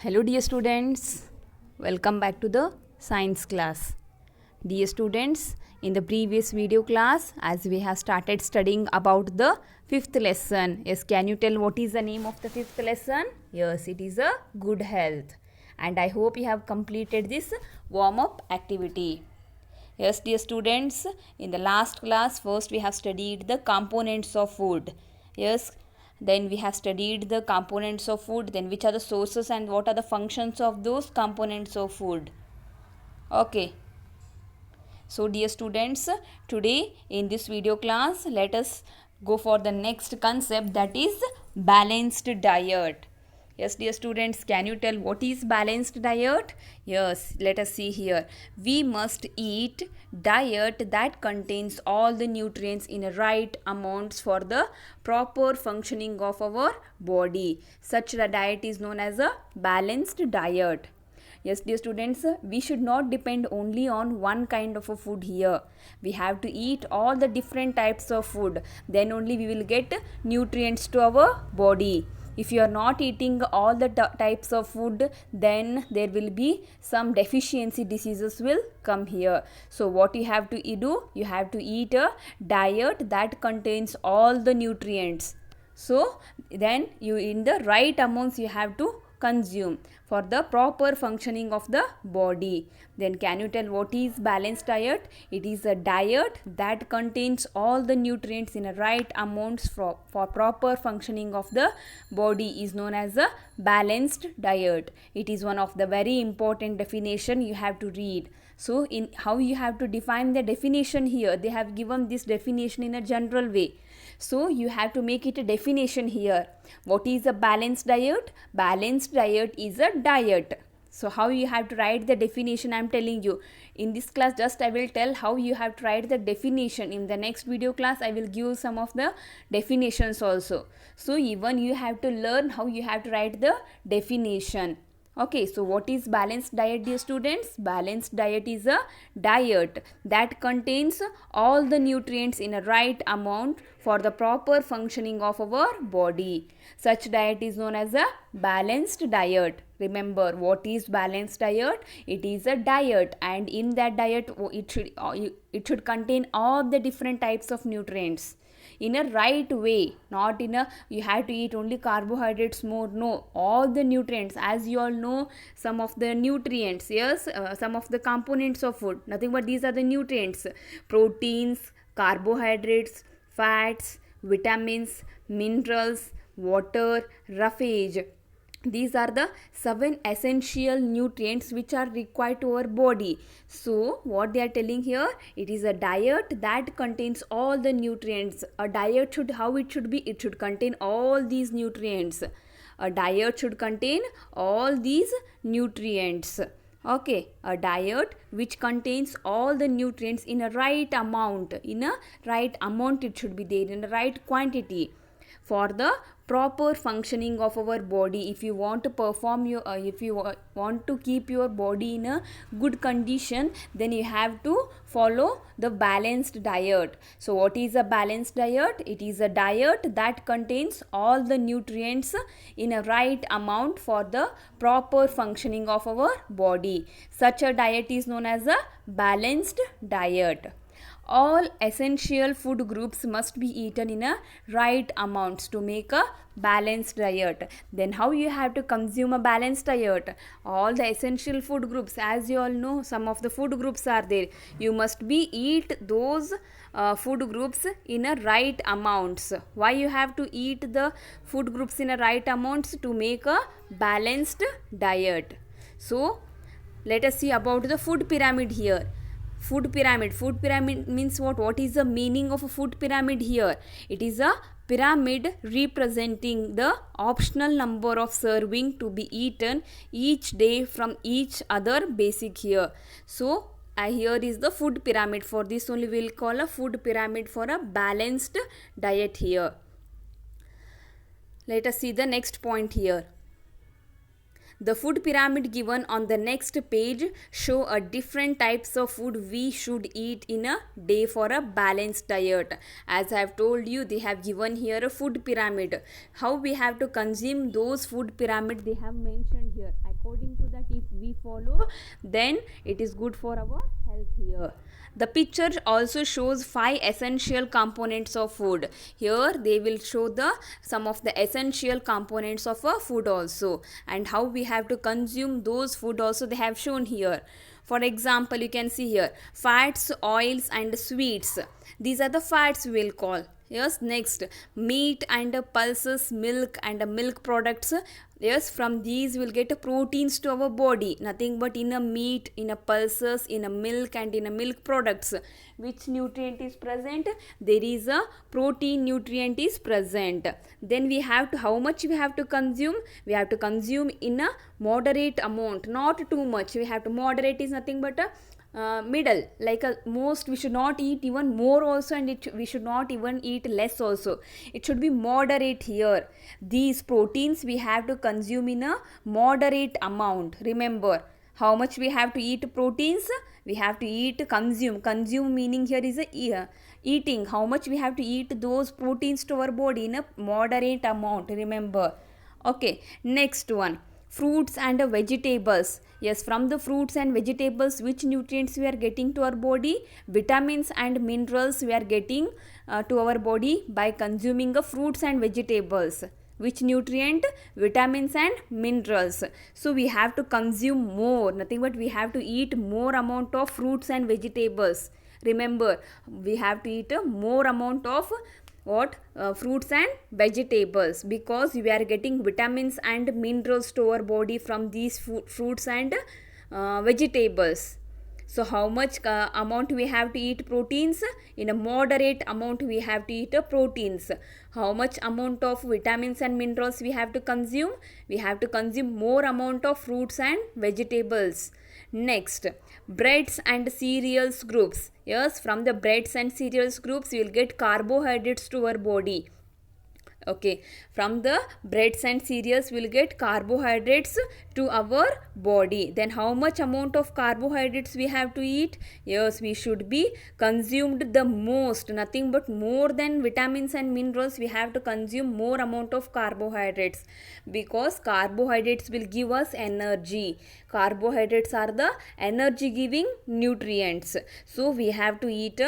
Hello dear students, welcome back to the science class. Dear students, in the previous video class as we have started studying about the fifth lesson. Yes, can you tell what is the name of the fifth lesson? Yes, it is a good health. And I hope you have completed this warm up activity. Yes, dear students, in the last class first we have studied the components of food. Yes, then we have studied the components of food, then which are the sources and what are the functions of those components of food. Okay, so dear students, today in this video class let us go for the next concept, that is balanced diet. Yes dear students, can you tell what is balanced diet? Yes, let us see here. We must eat diet that contains all the nutrients in right amounts for the proper functioning of our body. Such a diet is known as a balanced diet. Yes, dear students, we should not depend only on one kind of a food here. We have to eat all the different types of food. Then only we will get nutrients to our body. If you are not eating all the types of food, then there will be some deficiency diseases will come here. So what you have to do? You have to eat a diet that contains all the nutrients. So then you in the right amounts you have to consume for the proper functioning of the body. Then can you tell what is balanced diet? It is a diet that contains all the nutrients in a right amounts for proper functioning of the body is known as a balanced diet. It is one of the very important definition you have to read. So in how you have to define the definition here, they have given this definition in a general way. So you have to make it a definition here. What is a balanced diet? Balanced diet is a diet. So how you have to write the definition, I am telling you. In this class just I will tell how you have to write the definition. In the next video class I will give some of the definitions also. So even you have to learn how you have to write the definition. Okay, so what is balanced diet, dear students? Balanced diet is a diet that contains all the nutrients in a right amount for the proper functioning of our body. Such diet is known as a balanced diet. Remember, what is balanced diet? It is a diet, and in that diet it should contain all the different types of nutrients in a right way, not in a you have to eat only carbohydrates more. No, all the nutrients, as you all know, some of the nutrients, yes, some of the components of food, nothing but these are the nutrients: proteins, carbohydrates, fats, vitamins, minerals, water, roughage. These are the 7 essential nutrients which are required to our body. So what they are telling here, it is a diet that contains all the nutrients. A diet should, how it should be, it should contain all these nutrients. A diet should contain all these nutrients. Okay, a diet which contains all the nutrients in a right amount. In a right amount it should be there, in a right quantity for the proper functioning of our body. If you want to perform your if you want to keep your body in a good condition, then you have to follow the balanced diet. So what is a balanced diet? It is a diet that contains all the nutrients in a right amount for the proper functioning of our body. Such a diet is known as a balanced diet. All essential food groups must be eaten in a right amounts to make a balanced diet. Then how you have to consume a balanced diet? All the essential food groups, as you all know, some of the food groups are there. You must be eat those food groups in a right amounts. Why you have to eat the food groups in a right amounts? To make a balanced diet. So let us see about the food pyramid here. Food pyramid means what is the meaning of a food pyramid here? It is a pyramid representing the optional number of serving to be eaten each day from each other basic here. So here is the food pyramid. For this only we will call a food pyramid for a balanced diet here. Let us see the next point here. The food pyramid given on the next page show a different types of food we should eat in a day for a balanced diet. As I have told you, they have given here a food pyramid. How we have to consume those food pyramid they have mentioned here. According to that, if we follow, then it is good for our health here. The picture also shows 5 essential components of food. Here they will show the some of the essential components of a food also, and how we have to consume those food also they have shown here. For example, you can see here fats, oils and sweets. These are the fats we will call. Yes, next meat and pulses, milk and milk products. Yes, from these we will get proteins to our body. Nothing but in a meat, in a pulses, in a milk and in a milk products. Which nutrient is present? There is a protein nutrient is present. Then we have to, how much we have to consume? We have to consume in a moderate amount, not too much. We have to moderate is nothing but a middle, like a most we should not eat even more also, and we should not even eat less also. It should be moderate here. These proteins we have to consume in a moderate amount. Remember how much we have to eat proteins? We have to eat, consume meaning here is a eating. How much we have to eat those proteins to our body in a moderate amount. Remember. Okay, next one, fruits and vegetables. Yes, from the fruits and vegetables, which nutrients we are getting to our body? Vitamins and minerals we are getting to our body by consuming the fruits and vegetables. Which nutrient? Vitamins and minerals. So we have to consume more, nothing but we have to eat more amount of fruits and vegetables. Remember, we have to eat a more amount of what? Fruits and vegetables, because we are getting vitamins and minerals to our body from these fruits and vegetables. So how much amount we have to eat proteins? In a moderate amount we have to eat proteins. How much amount of vitamins and minerals we have to consume? We have to consume more amount of fruits and vegetables. Next, breads and cereals groups. Yes, from the breads and cereals groups we will get carbohydrates to our body. Okay, from the breads and cereals we will get carbohydrates to our body. Then how much amount of carbohydrates we have to eat? Yes, we should be consumed the most, nothing but more than vitamins and minerals. We have to consume more amount of carbohydrates, because carbohydrates will give us energy. Carbohydrates are the energy giving nutrients. So we have to eat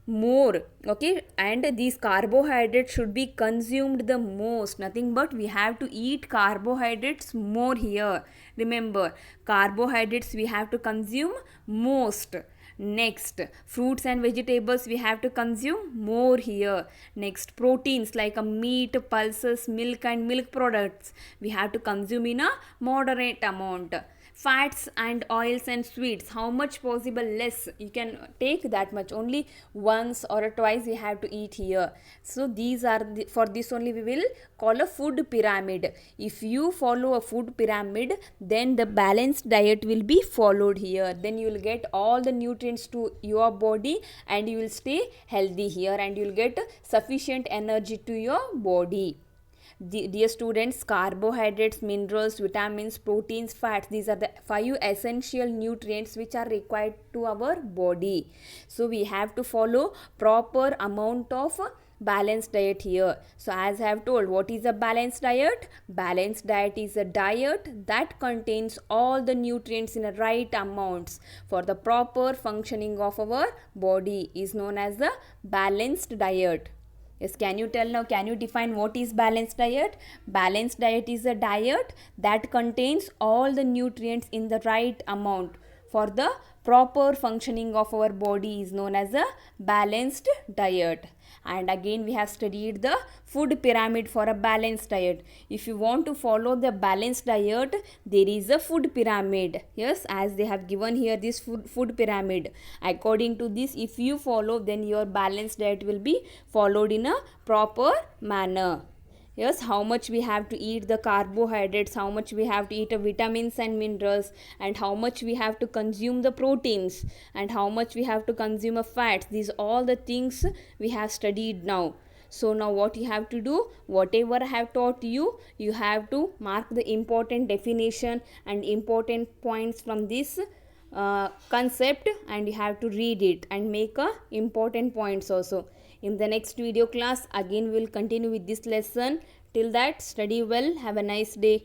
more. Okay, and these carbohydrates should be consumed the most, nothing but we have to eat carbohydrates more here. Remember, carbohydrates we have to consume most. Next, fruits and vegetables we have to consume more here. Next, proteins like a meat, pulses, milk and milk products we have to consume in a moderate amount. Fats and oils and sweets, how much possible less you can take, that much only once or twice we have to eat here. So these are for this only we will call a food pyramid. If you follow a food pyramid, then the balanced diet will be followed here. Then you will get all the nutrients to your body and you will stay healthy here, and you will get sufficient energy to your body. Dear students, carbohydrates, minerals, vitamins, proteins, fats, these are the 5 essential nutrients which are required to our body. So we have to follow proper amount of balanced diet here. So as I have told, what is a balanced diet? Balanced diet is a diet that contains all the nutrients in the right amounts for the proper functioning of our body, is known as the balanced diet. Yes, can you tell now, can you define what is balanced diet? Balanced diet is a diet that contains all the nutrients in the right amount for the proper functioning of our body, is known as a balanced diet. And again we have studied the food pyramid for a balanced diet. If you want to follow the balanced diet, there is a food pyramid. Yes, as they have given here this food pyramid. According to this, if you follow, then your balanced diet will be followed in a proper manner. Yes, how much we have to eat the carbohydrates, how much we have to eat the vitamins and minerals, and how much we have to consume the proteins, and how much we have to consume of fats. These all the things we have studied now. So now what you have to do, whatever I have taught you, you have to mark the important definition and important points from this concept, and you have to read it and make important points also. In the next video class again we will continue with this lesson. Till that, study well. Have a nice day.